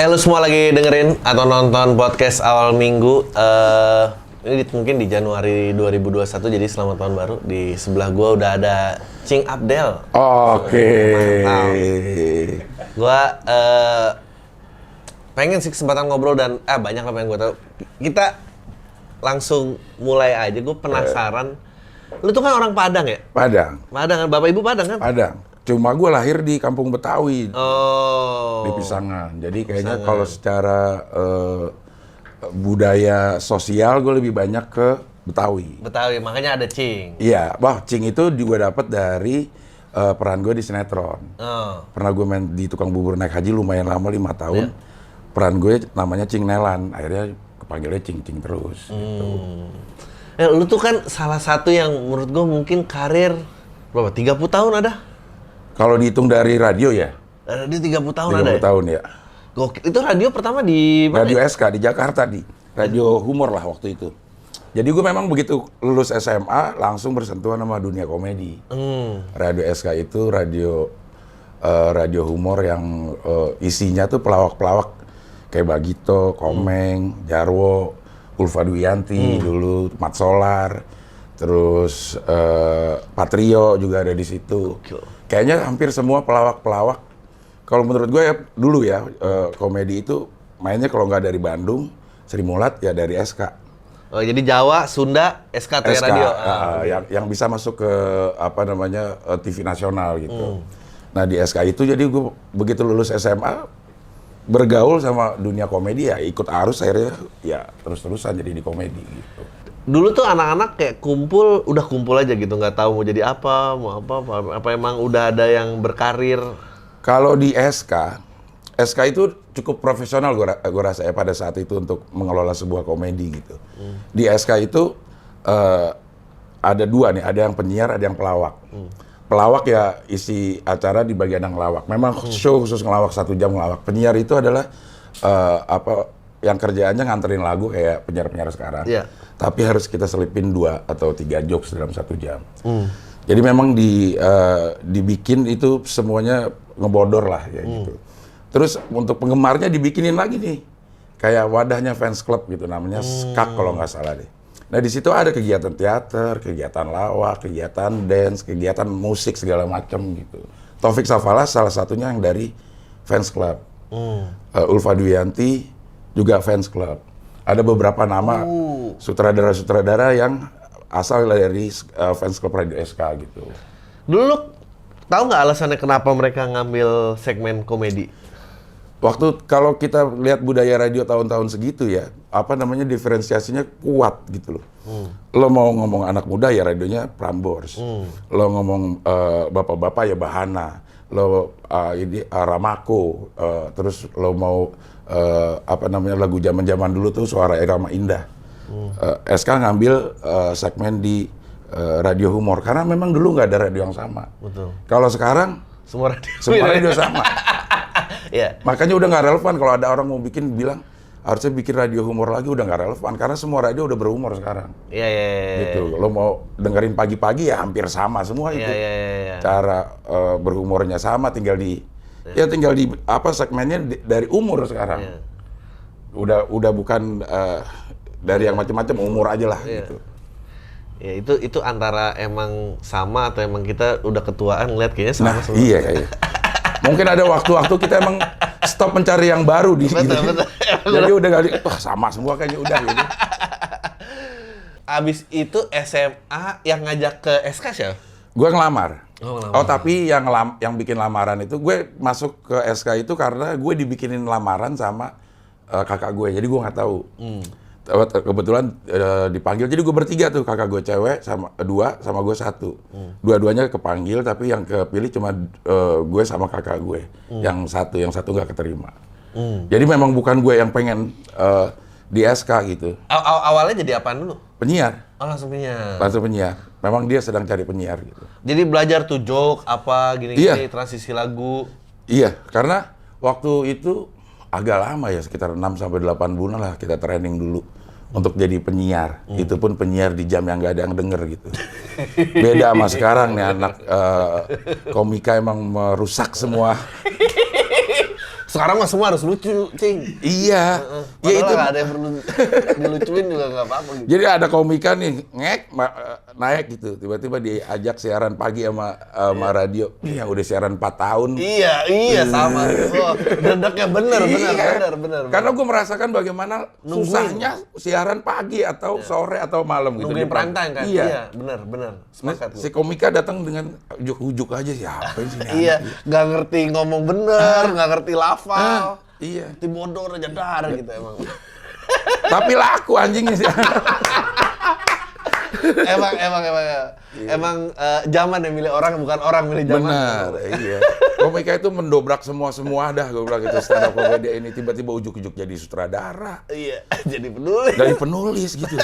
Lu semua lagi dengerin atau nonton podcast awal minggu. Ini mungkin di Januari 2021, jadi selamat tahun baru. Di sebelah gua udah ada Cing Abdel. Oke. Gua pengen sih kesempatan ngobrol dan banyak lah yang gua tahu. Kita langsung mulai aja. Gua penasaran. Lu tuh kan orang Padang ya? Padang. Padang kan, bapak ibu Padang kan? Padang. Cuma gue lahir di Kampung Betawi, di Oh. Pisangan. Jadi kayaknya kalau secara budaya sosial gue lebih banyak ke Betawi. Betawi, makanya ada Cing. Iya, Cing itu juga dapat dari peran gue di sinetron. Oh. Pernah gue main di Tukang Bubur Naik Haji lumayan lama, 5 tahun. Peran gue namanya Cing Nelan. Akhirnya kepanggilnya Cing terus. Gitu. Lu tuh kan salah satu yang menurut gue mungkin karir berapa? 30 tahun ada? Kalau dihitung dari radio ya, Dia 30 tahun 30 ada ya? tahun ya. Gokil. Itu radio pertama di mana? Radio SK di Jakarta, di Radio Humor lah waktu itu. Jadi gue memang begitu lulus SMA langsung bersentuhan sama dunia komedi. Radio SK itu radio humor yang isinya tuh pelawak-pelawak kayak Bagito, Komeng, Jarwo, Ulfa Dwiyanti dulu, Mat Solar, terus Patrio juga ada di situ. Kayaknya hampir semua pelawak-pelawak. Kalau menurut gue ya dulu ya komedi itu mainnya kalau nggak dari Bandung, Sri Mulat ya dari SK. Oh, jadi Jawa, Sunda, SKT SK, Radio. yang bisa masuk ke TV nasional gitu. Nah di SK itu jadi gue begitu lulus SMA bergaul sama dunia komedi ya ikut arus akhirnya ya terus-terusan jadi di komedi gitu. Dulu tuh anak-anak kayak udah kumpul aja gitu, nggak tahu mau jadi apa, mau apa emang udah ada yang berkarir. Kalau di SK itu cukup profesional gue rasa ya pada saat itu untuk mengelola sebuah komedi gitu. Di SK itu ada dua nih, ada yang penyiar, ada yang pelawak. Pelawak ya isi acara di bagian yang ngelawak. Memang show khusus ngelawak 1 jam ngelawak. Penyiar itu adalah yang kerjaannya nganterin lagu kayak penyiar-penyiar sekarang. Iya. Tapi harus kita selipin 2 atau 3 jokes dalam 1 jam. Jadi memang dibikin itu semuanya ngebodor lah ya gitu. Terus untuk penggemarnya dibikinin lagi nih. Kayak wadahnya fans club gitu namanya SKAK kalau nggak salah deh. Nah di situ ada kegiatan teater, kegiatan lawak, kegiatan dance, kegiatan musik segala macam gitu. Taufik Safala salah satunya yang dari fans club. Ulfa Dwiyanti juga fans club. Ada beberapa nama sutradara-sutradara yang asal dari fans club Radio SK gitu. Dulu lu tahu nggak alasannya kenapa mereka ngambil segmen komedi? Kalau kita lihat budaya radio tahun-tahun segitu ya, diferensiasinya kuat gitu loh. Lo mau ngomong anak muda ya radionya Prambors. Lo ngomong bapak-bapak ya Bahana. Lo Ramako. Terus lo mau lagu zaman-zaman dulu tuh Suara Irama Indah. SK ngambil segmen di radio humor karena memang dulu nggak ada radio yang sama. Betul. Kalau sekarang Semua radio sama. Iya. Makanya udah nggak relevan kalau ada orang mau bilang harusnya bikin radio humor lagi, udah nggak relevan karena semua radio udah berhumor sekarang. Iya. Gitu. Lo mau dengerin pagi-pagi ya hampir sama semua itu. Iya. Cara berhumornya sama, tinggal di segmennya dari umur sekarang. Iya. Udah bukan dari yang macam-macam, umur aja lah gitu. Ya itu antara emang sama atau emang kita udah ketuaan ngeliat kayaknya sama semua. Iya kayaknya. Mungkin ada waktu-waktu kita emang stop mencari yang baru di sini. Betul. Jadi udah sama semua kayaknya udah gitu. Abis itu SMA yang ngajak ke SK siapa? Gue ngelamar. ngelamar. Tapi yang bikin lamaran itu gue masuk ke SK itu karena gue dibikinin lamaran sama kakak gue. Jadi gue nggak tahu. Kebetulan dipanggil. Jadi gue bertiga tuh, kakak gue cewek sama 2 sama gue 1. Dua-duanya kepanggil tapi yang kepilih cuma gue sama kakak gue. Yang satu nggak keterima. Jadi memang bukan gue yang pengen di SK gitu. Awalnya jadi apaan dulu? Penyiar. Oh, langsung penyiar. Langsung penyiar. Memang dia sedang cari penyiar gitu. Jadi belajar tuh joke apa gini-gini, Iya. transisi lagu. Iya, karena waktu itu agak lama ya, sekitar 6-8 bulan lah kita training dulu untuk jadi penyiar. Itu pun penyiar di jam yang nggak ada yang denger gitu. Beda sama sekarang nih anak komika emang merusak semua Sekarang mah semua harus lucu, Cing. Iya. Ya Padahal itu. nggak ada yang perlu dilucuin juga nggak apa-apa gitu. Jadi ada komika nih naik gitu, tiba-tiba diajak siaran pagi sama radio. Yang udah siaran 4 tahun. Iya sama. Oh, dedeknya bener. Karena gue merasakan bagaimana susahnya siaran pagi atau sore atau malam gitu. Nungguin di prime time kan? Iya. Bener. Nah, Sepakat si komika datang dengan ujuk-ujuk aja siapa sih ini Iya, anak? nggak ngerti ngomong bener, nggak ngerti lafal. Iya. Ngerti bodoh aja dar gitu emang. Tapi laku anjingnya sih. Emang zaman yang milih orang bukan orang milih zaman. Benar, iya. Komika itu mendobrak semua dah, gue bilang gitu. Stand up comedy ini tiba-tiba ujuk-ujuk jadi sutradara. Iya, jadi penulis. Dari penulis gitu.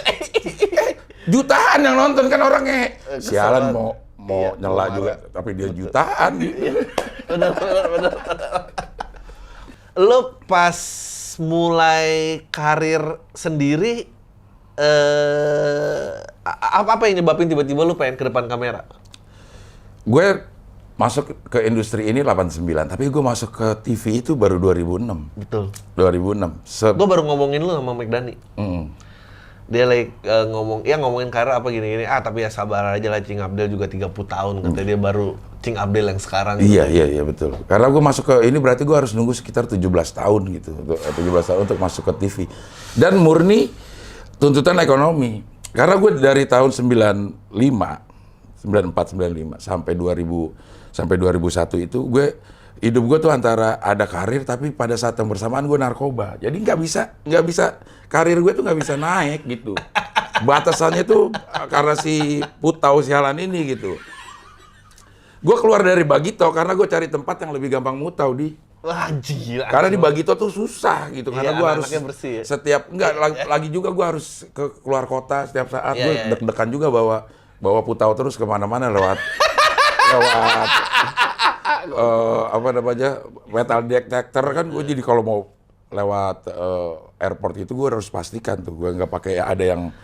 Jutaan yang nonton kan orangnya. Sialan mau Iya, nyela marah. juga, tapi dia jutaan gitu. Bener. Lo pas mulai karir sendiri, apa yang nyebabin tiba-tiba lo pengen ke depan kamera? Gue masuk ke industri ini 89, tapi gue masuk ke TV itu baru 2006. Betul. 2006. Gue baru ngomongin lo sama Mike Dhani. Dia ngomongin karir apa gini-gini. Tapi ya sabar aja lah, Cing Abdel juga 30 tahun. Katanya dia baru Cing Abdel yang sekarang. Iya betul. Karena gue masuk ke ini berarti gue harus nunggu sekitar 17 tahun gitu. 17 tahun untuk masuk ke TV. Dan murni tuntutan ekonomi. Karena gue dari tahun 94, 95 sampai 2001 itu hidup gue tuh antara ada karir tapi pada saat yang bersamaan gue narkoba. Jadi nggak bisa karir gue tuh nggak bisa naik gitu. Batasannya tuh karena si Putau sialan ini gitu. Gue keluar dari Bagito karena gue cari tempat yang lebih gampang mutau di. Wah gila. Karena di Bagito tuh susah gitu, karena Iya, gue harus anak-anaknya bersih ya? lagi juga gue harus keluar kota setiap saat. Iya, Gue iya. deg-degan juga bawa Putau terus kemana-mana lewat metal detector kan. Gue jadi kalau mau lewat airport itu gue harus pastikan tuh gue nggak pakai ada yang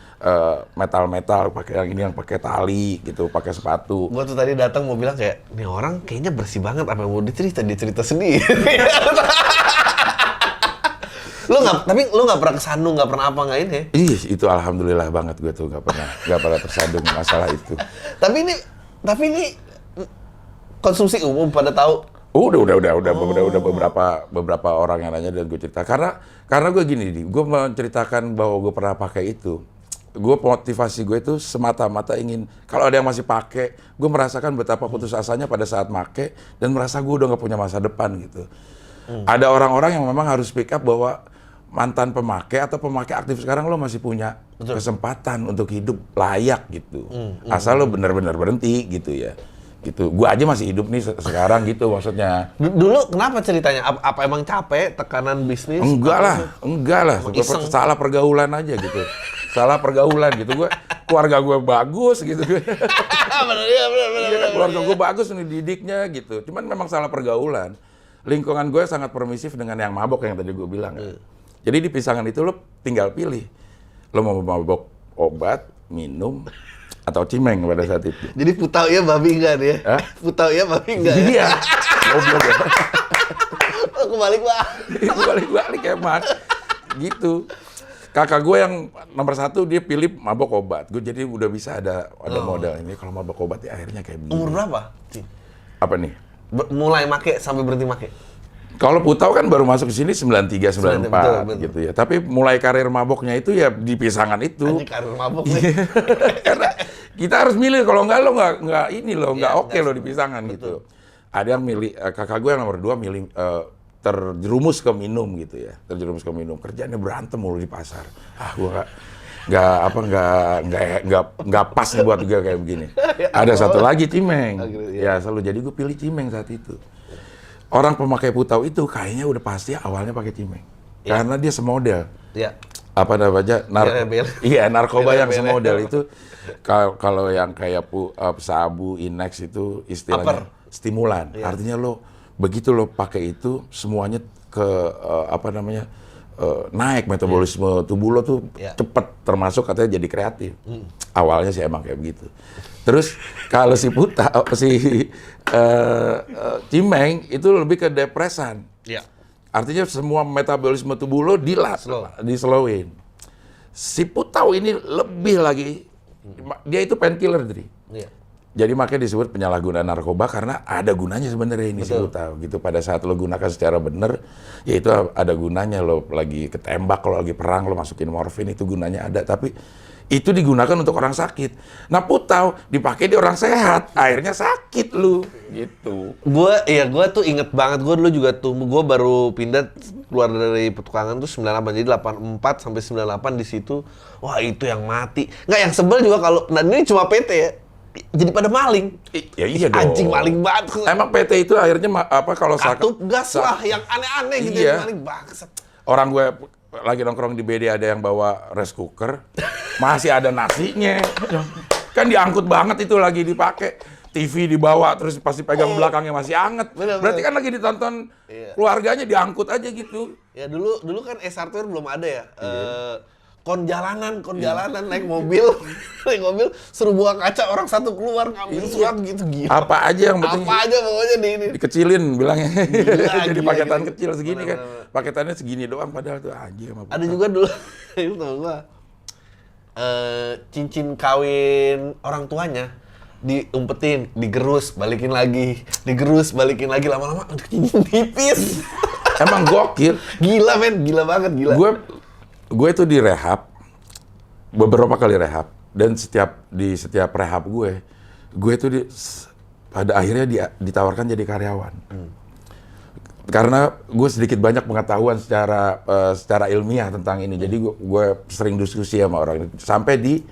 metal, pakai yang ini yang pakai tali gitu, pakai sepatu. Gue tuh tadi datang mau bilang kayak, nih orang kayaknya bersih banget, apa yang mau dia cerita sendiri. Tapi lu nggak pernah kesandung, nggak pernah apa nggak ini? Ih, itu alhamdulillah banget gue tuh nggak pernah tersandung masalah itu. Tapi ini konsumsi umum pada tahu. Udah beberapa orang yang nanya dan gue cerita karena gue gini, gue menceritakan bahwa gue pernah pakai itu. Gue motivasi gue itu semata-mata ingin kalau ada yang masih pakai, gue merasakan betapa putus asanya pada saat make dan merasa gue udah nggak punya masa depan gitu. Ada orang-orang yang memang harus pick up bahwa mantan pemakai atau pemakai aktif sekarang lo masih punya kesempatan untuk hidup layak gitu. Asal lo benar-benar berhenti gitu ya. Gitu. Gue aja masih hidup nih sekarang gitu maksudnya. Dulu kenapa ceritanya? Apa emang capek, tekanan bisnis? Enggak lah. Iseng. Salah pergaulan aja gitu. Salah pergaulan gitu. Keluarga gue bagus gitu. Bener. Iya, keluarga gue bagus nih didiknya gitu. Cuman memang salah pergaulan. Lingkungan gue sangat permisif dengan yang mabok yang tadi gue bilang. Jadi di pisangan itu lo tinggal pilih. Lo mau mabok obat, minum, atau cimeng pada saat itu. Jadi Putau ya babi enggak nih ya? Hah? Putau ya babi enggak ya? Iya. Goblok ya. Kebalik lah. Balik-balik emang. Gitu. Kakak gue yang nomor 1 dia pilih mabok obat. Gue jadi udah bisa ada modal ini. Kalau mabok obat ya akhirnya kayak begini. Umur berapa? Cing? Apa nih? Mulai make sampai berhenti make? Kalau Putau kan baru masuk ke sini 93, 94 betul. gitu ya. Tapi mulai karir maboknya itu ya di pisangan itu. Ini karir mabok nih. Karena kita harus milih, kalau enggak lo nggak ini lo nggak Iya, oke lo di pisangan gitu. Ada yang milih, kakak gue yang nomor 2 milih terjerumus ke minum gitu ya. Terjerumus ke minum, kerjaannya berantem mulu di pasar. Gue nggak pas nih buat gue kayak begini. Ada satu lagi cimeng. Ya selalu jadi gue pilih cimeng saat itu. Orang pemakai Putau itu kayaknya udah pasti awalnya pakai cimeng. Karena dia semodel. Iya. Apa namanya? Iya, narkoba yang semodel itu. Kalau yang kayak sabu, Inex itu istilahnya stimulan. Artinya lo begitu lo pakai itu semuanya naik metabolisme tubuh lo tuh cepet, termasuk katanya jadi kreatif. Awalnya sih emang kayak begitu. Terus kalau si Cimeng itu lebih ke depresan. Iya. Artinya semua metabolisme tubuh lo dislowin. Si Putau ini lebih lagi, dia itu painkiller, Dri. Iya. Jadi makanya disebut penyalahgunaan narkoba karena ada gunanya sebenarnya ini si Putau gitu. Pada saat lo gunakan secara benar, ya itu ada gunanya. Lo lagi ketembak, lo lagi perang, lo masukin morfin, itu gunanya ada. Tapi itu digunakan untuk orang sakit. Nah Putau dipakai di orang sehat, akhirnya sakit lu gitu. Gue tuh inget banget, gue dulu juga tuh, gue baru pindah keluar dari petukangan tuh 98, jadi 84 sampai 98 di situ. Wah itu yang mati. Nggak, yang sebel juga kalau, dan ini cuma PT ya, jadi pada maling. Ya iya dong. Anjing maling banget. Emang PT itu akhirnya kalau Katup gas lah, yang aneh-aneh gitu, Iya. yang maling bangsat. Orang gue lagi nongkrong di BD ada yang bawa rice cooker, masih ada nasinya. Kan diangkut banget itu lagi dipakai. TV dibawa terus pasti pegang belakangnya masih anget. Berarti kan lagi ditonton keluarganya, diangkut aja gitu. Ya dulu kan S-Hardware belum ada ya. Kon jalanan naik mobil, suruh buang kaca, orang satu keluar ngambil surat gitu gila. Apa aja yang penting. Apa aja pokoknya di ini. Dikecilin bilangnya. Jadi gila, paketan gila. kecil segini kan. Bener. Paketannya segini doang padahal tuh anjing sama Ada juga dulu itu tau gua. Cincin kawin orang tuanya diumpetin, digerus, balikin lagi, lama-lama aduh cincin tipis. Emang gokil. Gila men, gila banget, gila. Gue itu di rehab, beberapa kali rehab, dan di setiap rehab gue itu pada akhirnya ditawarkan jadi karyawan. Karena gue sedikit banyak pengetahuan secara ilmiah tentang ini, jadi gue sering diskusi sama orang. Sampai di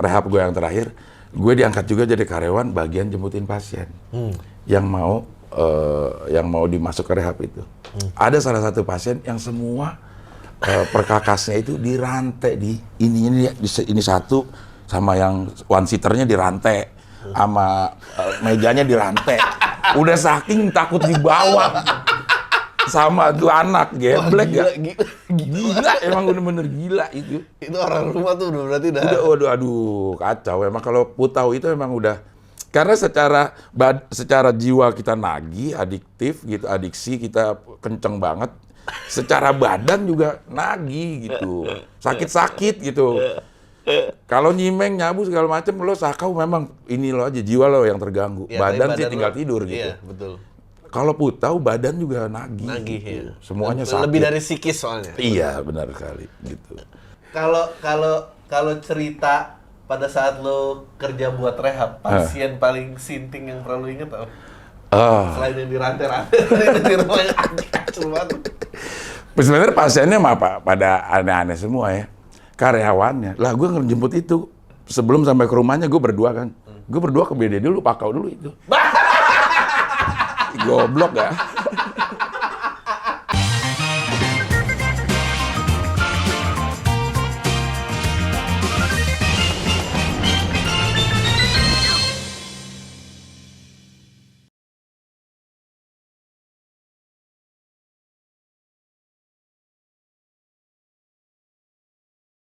rehab gue yang terakhir, gue diangkat juga jadi karyawan bagian jemputin pasien yang mau dimasuk ke rehab itu. Ada salah satu pasien yang semua perkakasnya itu dirantai ini satu, sama yang one seaternya dirantai, sama mejanya dirantai. Udah saking takut dibawa sama tuh anak geblek. Gila, emang bener-bener gila itu. Itu orang rumah tuh berarti udah. Aduh, kacau. Emang kalau Putau itu emang udah, karena secara jiwa kita nagih, adiktif gitu, adiksi kita kenceng banget. Secara badan juga nagih gitu, sakit-sakit gitu. Kalau nyimeng, nyabu segala macem, lo sakau memang ini lo aja, jiwa lo yang terganggu. Ya, badan sih lo, tinggal tidur gitu. Iya, betul. Kalau Putau badan juga nagih gitu. Ya. Semuanya sakit. Lebih dari psikis soalnya. Iya, benar sekali gitu. Kalau cerita pada saat lo kerja buat rehab, pasien paling sinting yang pernah lo inget apa? Selain yang dirantai-rantai di rumahnya, kacau banget. Sebenarnya pasiennya mah pada aneh-aneh semua ya. Karyawannya. Lah gue ngejemput itu. Sebelum sampai ke rumahnya gue berdua kan. Gue berdua ke BD dulu, pakau dulu itu. Goblok ya.